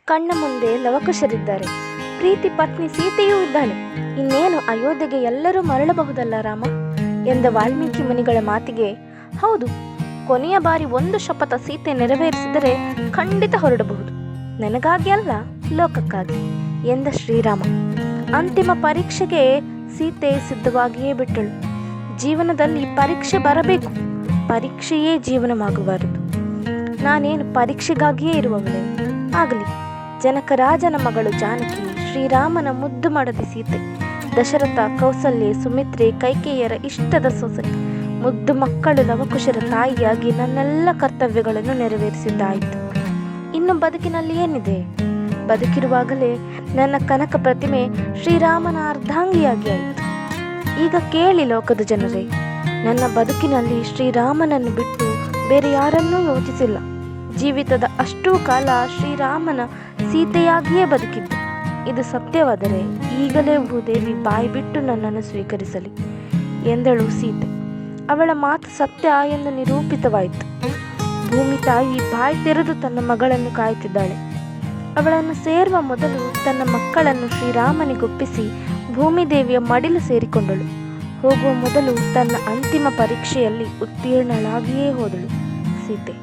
ಕಣ್ಣ ಮುಂದೆ ಲವಕುಶರಿದ್ದಾರೆ, ಪ್ರೀತಿ ಪತ್ನಿ ಸೀತೆಯೂ ಇದ್ದಾಳೆ. ಇನ್ನೇನು ಅಯೋಧ್ಯೆಗೆ ಎಲ್ಲರೂ ಮರಳಬಹುದಲ್ಲ ರಾಮ ಎಂದ ವಾಲ್ಮೀಕಿ ಮುನಿಗಳ ಮಾತಿಗೆ, ಹೌದು, ಕೊನೆಯ ಬಾರಿ ಒಂದು ಶಪಥ ಸೀತೆ ನೆರವೇರಿಸಿದರೆ ಖಂಡಿತ ಹೊರಡಬಹುದು, ನನಗಾಗಿ ಅಲ್ಲ, ಲೋಕಕ್ಕಾಗಿ ಎಂದ ಶ್ರೀರಾಮ. ಅಂತಿಮ ಪರೀಕ್ಷೆಗೆ ಸೀತೆ ಸಿದ್ಧವಾಗಿಯೇ ಬಿಟ್ಟಳು. ಜೀವನದಲ್ಲಿ ಪರೀಕ್ಷೆ ಬರಬೇಕು, ಪರೀಕ್ಷೆಯೇ ಜೀವನವಾಗಬಾರದು. ನಾನೇನು ಪರೀಕ್ಷೆಗಾಗಿಯೇ ಇರುವವಳೆ? ಆಗಲಿ. ಜನಕರಾಜನ ಮಗಳು ಜಾನಕಿ, ಶ್ರೀರಾಮನ ಮುದ್ದು ಮಾಡದೆ ಸೀತೆ, ದಶರಥ, ಕೌಸಲ್ಯೆ, ಸುಮಿತ್ರೆ, ಕೈಕೇಯರ ಇಷ್ಟದ ಸೊಸೆ, ಮುದ್ದು ಮಕ್ಕಳು ಲವಕುಶರ ತಾಯಿಯಾಗಿ ನನ್ನೆಲ್ಲ ಕರ್ತವ್ಯಗಳನ್ನು ನೆರವೇರಿಸಿದ್ದಾಯಿತು. ಇನ್ನು ಬದುಕಿನಲ್ಲಿ ಏನಿದೆ? ಬದುಕಿರುವಾಗಲೇ ನನ್ನ ಕನಕ ಪ್ರತಿಮೆ ಶ್ರೀರಾಮನ ಅರ್ಧಾಂಗಿಯಾಗಿ ಆಯಿತು. ಈಗ ಕೇಳಿ ಲೋಕದ ಜನರೇ, ನನ್ನ ಬದುಕಿನಲ್ಲಿ ಶ್ರೀರಾಮನನ್ನು ಬಿಟ್ಟು ಬೇರೆ ಯಾರನ್ನೂ ಯೋಚಿಸಿಲ್ಲ. ಜೀವಿತದ ಅಷ್ಟೂ ಕಾಲ ಶ್ರೀರಾಮನ ಸೀತೆಯಾಗಿಯೇ ಬದುಕಿದ್ದೆ. ಇದು ಸತ್ಯವಾದರೆ ಈಗಲೇ ಭೂದೇವಿ ಬಾಯಿ ಬಿಟ್ಟು ನನ್ನನ್ನು ಸ್ವೀಕರಿಸಲಿ ಎಂದಳು ಸೀತೆ. ಅವಳ ಮಾತು ಸತ್ಯ ಎಂದು ನಿರೂಪಿತವಾಯಿತು. ಭೂಮಿ ತಾಯಿ ಬಾಯಿ ತೆರೆದು ತನ್ನ ಮಗಳನ್ನು ಕಾಯುತ್ತಿದ್ದಾಳೆ. ಅವಳನ್ನು ಸೇರುವ ಮೊದಲು ತನ್ನ ಮಕ್ಕಳನ್ನು ಶ್ರೀರಾಮನಿಗೊಪ್ಪಿಸಿ ಭೂಮಿದೇವಿಯ ಮಡಿಲು ಸೇರಿಕೊಂಡಳು. ಹೋಗುವ ಮೊದಲು ತನ್ನ ಅಂತಿಮ ಪರೀಕ್ಷೆಯಲ್ಲಿ ಉತ್ತೀರ್ಣಳಾಗಿಯೇ ಹೋದಳು ಸೀತೆ.